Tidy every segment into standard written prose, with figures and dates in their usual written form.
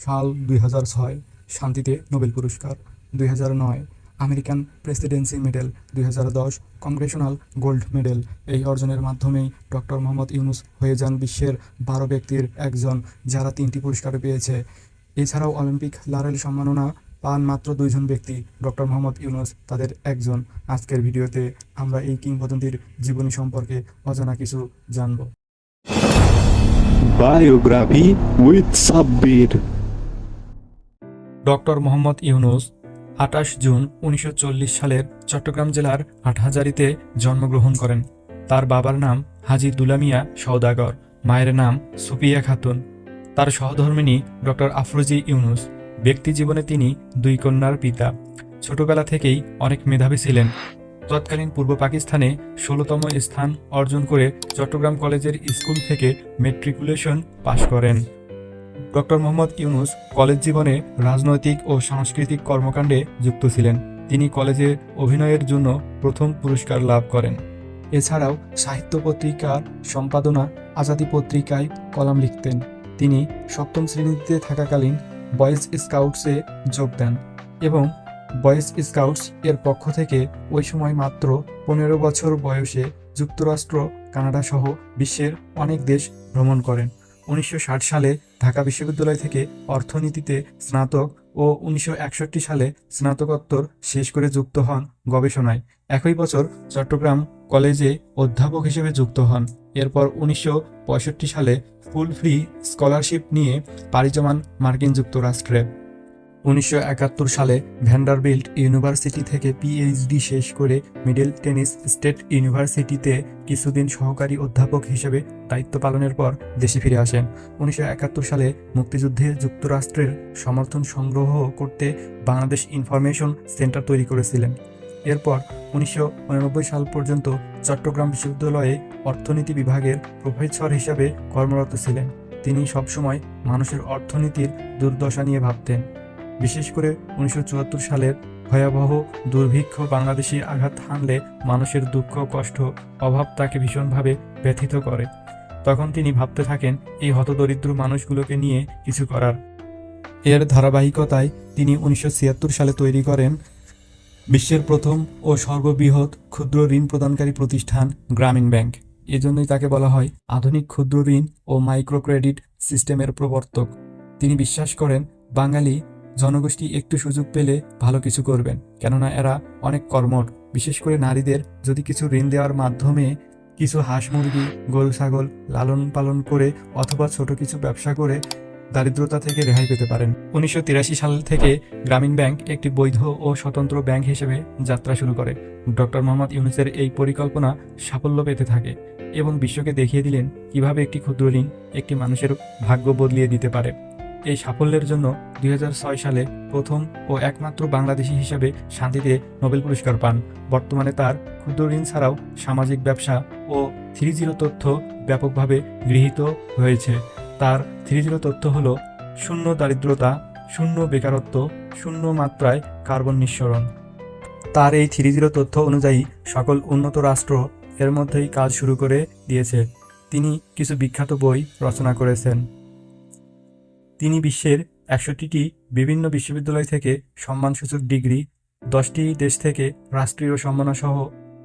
সাল 2006 শান্তিতে নোবেল পুরস্কার, 2009 American Presidency medal, 2010 Congressional gold medal. এই অর্জনের মাধ্যমেই ডক্টর মোহাম্মদ ইউনূস হয়ে যান বিশ্বের 12 ব্যক্তির একজন যারা 3টি পুরস্কার পেয়েছে। এছাড়াও অলিম্পিক লারেল সম্মাননা পান মাত্র 2 জন ব্যক্তি, ডক্টর মোহাম্মদ ইউনূস তাদের একজন। আজকের ভিডিওতে আমরা এই কিংবদন্তির জীবনী সম্পর্কে অজানা কিছু জানব। Biography with Sabbir. Doctor Mohammad Yunus 28 June 1940 সালের চট্টগ্রাম জেলার হাটহাজারীতে জন্মগ্রহণ করেন। তার বাবার নাম হাজী দুলা মিয়া সওদাগর, মায়ের নাম সুফিয়া খাতুন। তার সহধর্মিণী ডক্টর আফরোজি ইউনূস। ব্যক্তি জীবনে তিনি 2 কন্যার পিতা। ছোটবেলা থেকেই অনেক মেধাবী ছিলেন। তৎকালীন পূর্ব পাকিস্তানে 16তম স্থান অর্জন করে চট্টগ্রাম কলেজের স্কুল থেকে ম্যাট্রিকুলেশন পাশ করেন। ডক্টর মোহাম্মদ ইউনূস কলেজ জীবনে রাজনৈতিক ও সাংস্কৃতিক কর্মকাণ্ডে যুক্ত ছিলেন। তিনি কলেজে অভিনয়ের জন্য প্রথম পুরস্কার লাভ করেন। এছাড়াও সাহিত্য পত্রিকার সম্পাদনা, আজাদী পত্রিকায় কলাম লিখতেন। তিনি 7ম শ্রেণীতে থাকাকালীন বয়েজ স্কাউটসে যোগ দেন এবং বয়েজ স্কাউটস এর পক্ষ থেকে ওই সময় মাত্র 15 বছর বয়সে যুক্তরাষ্ট্র, কানাডা সহ বিশ্বের অনেক দেশ ভ্রমণ করেন। 1960 সালে ঢাকা বিশ্ববিদ্যালয় থেকে অর্থনীতিতে স্নাতক ও 1961 সালে স্নাতকোত্তর শেষ করে যুক্ত হন গবেষণায়। একই বছর চট্টগ্রাম কলেজে অধ্যাপক হিসেবে যুক্ত হন। এরপর 1965 সালে ফুল ফ্রি স্কলারশিপ নিয়ে পাড়ি জমান মার্কিন যুক্তরাষ্ট্রে। 1971 সালে ভ্যান্ডারবিল্ট ইউনিভার্সিটি থেকে পিএইচডি শেষ করে মিডল টেনেসি স্টেট ইউনিভার্সিটিতে কিছুদিন সহকারী অধ্যাপক হিসেবে দায়িত্ব পালনের পর দেশে ফিরে আসেন। 1971 সালে মুক্তিযুদ্ধে যুক্তরাষ্ট্রের সমর্থন সংগ্রহ করতে বাংলাদেশ ইনফরমেশন সেন্টার তৈরি করেছিলেন। এরপর 1989 সাল পর্যন্ত চট্টগ্রাম বিশ্ববিদ্যালয়ে অর্থনীতি বিভাগের প্রফেসর হিসেবে কর্মরত ছিলেন। তিনি সবসময় মানুষের অর্থনীতির দুর্দশা নিয়ে ভাবতেন। বিশেষ করে 1974 সালের ভয়াবহ দুর্ভিক্ষ বাংলাদেশে আঘাত হানলে মানুষের দুঃখ, কষ্ট, অভাব তাকে ভীষণভাবে ব্যথিত করে। তখন তিনি ভাবতে থাকেন এই হতদরিদ্র মানুষগুলোকে নিয়ে কিছু করার। এর ধারাবাহিকতায় তিনি 1976 সালে তৈরি করেন বিশ্বের প্রথম ও সর্ববৃহৎ ক্ষুদ্র ঋণ প্রদানকারী প্রতিষ্ঠান গ্রামীণ ব্যাংক। এজন্যই তাকে বলা হয় আধুনিক ক্ষুদ্র ঋণ ও মাইক্রো ক্রেডিট সিস্টেমের প্রবর্তক। তিনি বিশ্বাস করেন বাঙালি জনগোষ্ঠী একটু সুযোগ পেলে ভালো কিছু করবেন, কেননা এরা অনেক কর্মঠ। বিশেষ করে নারীদের যদি কিছু ঋণ দেওয়ার মাধ্যমে কিছু হাঁস মুরগি, গরু ছাগল লালন পালন করে অথবা ছোট কিছু ব্যবসা করে দারিদ্রতা থেকে রেহাই পেতে পারেন। 1983 সাল থেকে গ্রামীণ ব্যাংক একটি বৈধ ও স্বতন্ত্র ব্যাংক হিসেবে যাত্রা শুরু করে। ডক্টর মোহাম্মদ ইউনূসের এই পরিকল্পনা সাফল্য পেতে থাকে এবং বিশ্বকে দেখিয়ে দিলেন কিভাবে একটি ক্ষুদ্র ঋণ একটি মানুষের ভাগ্য বদলিয়ে দিতে পারে। এই সাফল্যের জন্য 2006 সালে প্রথম ও একমাত্র বাংলাদেশি হিসেবে শান্তিতে নোবেল পুরস্কার পান। বর্তমানে তার ক্ষুদ্র ঋণ ছাড়াও সামাজিক ব্যবসা ও 3.0 তথ্য ব্যাপকভাবে গৃহীত হয়েছে। তার 3.0 তথ্য হল শূন্য দারিদ্রতা, শূন্য বেকারত্ব, শূন্য মাত্রায় কার্বন নিঃসরণ। তার এই 3.0 তথ্য অনুযায়ী সকল উন্নত রাষ্ট্র এর মধ্যেই কাজ শুরু করে দিয়েছে। তিনি কিছু বিখ্যাত বই রচনা করেছেন। তিনি বিশ্বের 61টি বিভিন্ন বিশ্ববিদ্যালয় থেকে সম্মানসূচক ডিগ্রি, 10টি দেশ থেকে রাষ্ট্রীয় সম্মাননা সহ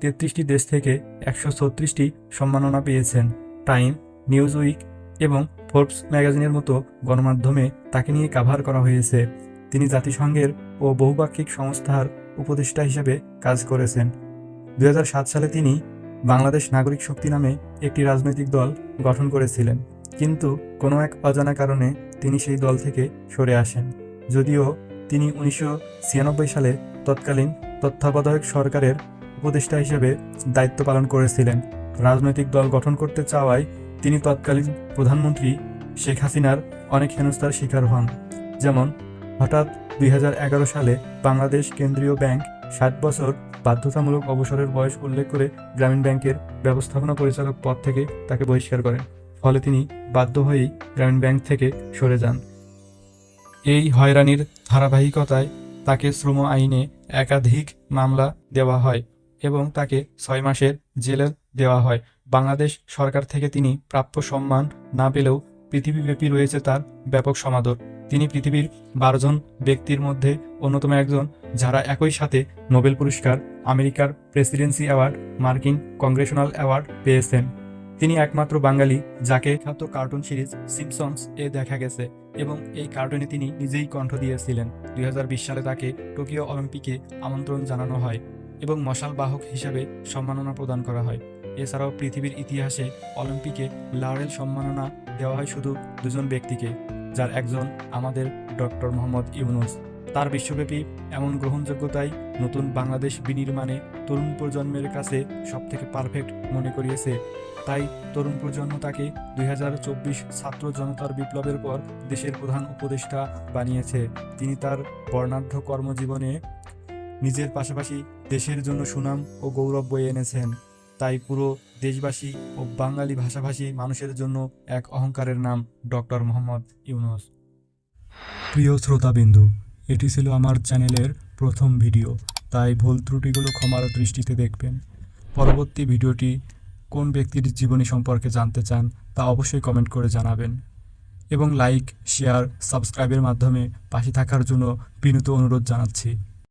33টি দেশ থেকে 136টি সম্মাননা পেয়েছেন। টাইম, নিউজউইক এবং ফোর্বস ম্যাগাজিনের মতো গণমাধ্যমে তাকে নিয়ে কাভার করা হয়েছে। তিনি জাতিসংঘের ও বহুপাক্ষিক সংস্থার উপদেষ্টা হিসেবে কাজ করেছেন। 2007 সালে তিনি বাংলাদেশ নাগরিক শক্তি নামে একটি রাজনৈতিক দল গঠন করেছিলেন, কিন্তু কোনো এক অজানা কারণে তিনি সেই দল থেকে সরে আসেন। যদিও তিনি 1996 সালে তৎকালীন তত্ত্বাবধায়ক সরকারের উপদেষ্টা হিসেবে দায়িত্ব পালন করেছিলেন। রাজনৈতিক দল গঠন করতে চাওয়ায় তিনি তৎকালীন প্রধানমন্ত্রী শেখ হাসিনার অনেক হেনস্থার শিকার হন। যেমন হঠাৎ 2011 সালে বাংলাদেশ কেন্দ্রীয় ব্যাংক 60 বছর বাধ্যতামূলক অবসরের বয়স উল্লেখ করে গ্রামীণ ব্যাংকের ব্যবস্থাপনা পরিচালক পদ থেকে তাকে বহিষ্কার করেন। ফলে তিনি বাধ্য হয়েই গ্রামীণ ব্যাংক থেকে সরে যান। এই হয়রানির ধারাবাহিকতায় তাকে শ্রম আইনে একাধিক মামলা দেওয়া হয় এবং তাকে 6 মাসের জেলে দেওয়া হয়। বাংলাদেশ সরকার থেকে তিনি প্রাপ্য সম্মান না পেলেও পৃথিবীব্যাপী রয়েছে তার ব্যাপক সমাদর। তিনি পৃথিবীর 12 জন ব্যক্তির মধ্যে অন্যতম একজন যারা একই সাথে নোবেল পুরস্কার, আমেরিকার প্রেসিডেন্সি অ্যাওয়ার্ড, মার্কিন কংগ্রেশনাল অ্যাওয়ার্ড পেয়েছেন। তিনি একমাত্র বাঙালি যাকে খ্যাত কার্টুন সিরিজ সিম্পসনস এ দেখা গেছে এবং এই কার্টুনে তিনি নিজেই কণ্ঠ দিয়েছিলেন। 2020 সালে তাকে টোকিও অলিম্পিকে আমন্ত্রণ জানানো হয় এবং মশাল বাহক হিসেবে সম্মাননা প্রদান করা হয়। এছাড়াও পৃথিবীর ইতিহাসে অলিম্পিকে লারেল সম্মাননা দেওয়া হয় শুধু 2 জন ব্যক্তিকে, যার একজন আমাদের ডক্টর মোহাম্মদ ইউনূস। তার বিশ্বব্যাপী এমন গ্রহণযোগ্যতাই নতুন বাংলাদেশ বিনির্মাণে তরুণ প্রজন্মের কাছে সবথেকে পারফেক্ট মনে করিয়েছে। তাই তরুণ প্রজন্ম তাকে 2024 ছাত্র জনতার বিপ্লবের পর দেশের প্রধান উপদেষ্টা বানিয়েছে। তিনি তার বর্ণাঢ্য কর্মজীবনে নিজের পাশাপাশি দেশের জন্য সুনাম ও গৌরব বয়ে এনেছেন। তাই পুরো দেশবাসী ও বাঙালি ভাষাভাষী মানুষের জন্য এক অহংকারের নাম ডক্টর মোহাম্মদ ইউনূস। প্রিয় শ্রোতাবিন্দু, এটি ছিল আমার চ্যানেলের প্রথম ভিডিও, তাই ভুল ত্রুটিগুলো ক্ষমার দৃষ্টিতে দেখবেন। পরবর্তী ভিডিওটি কোন ব্যক্তির জীবনী সম্পর্কে জানতে চান তা অবশ্যই কমেন্ট করে জানাবেন এবং লাইক, শেয়ার, সাবস্ক্রাইবের মাধ্যমে পাশে থাকার জন্য বিনীত অনুরোধ জানাচ্ছি।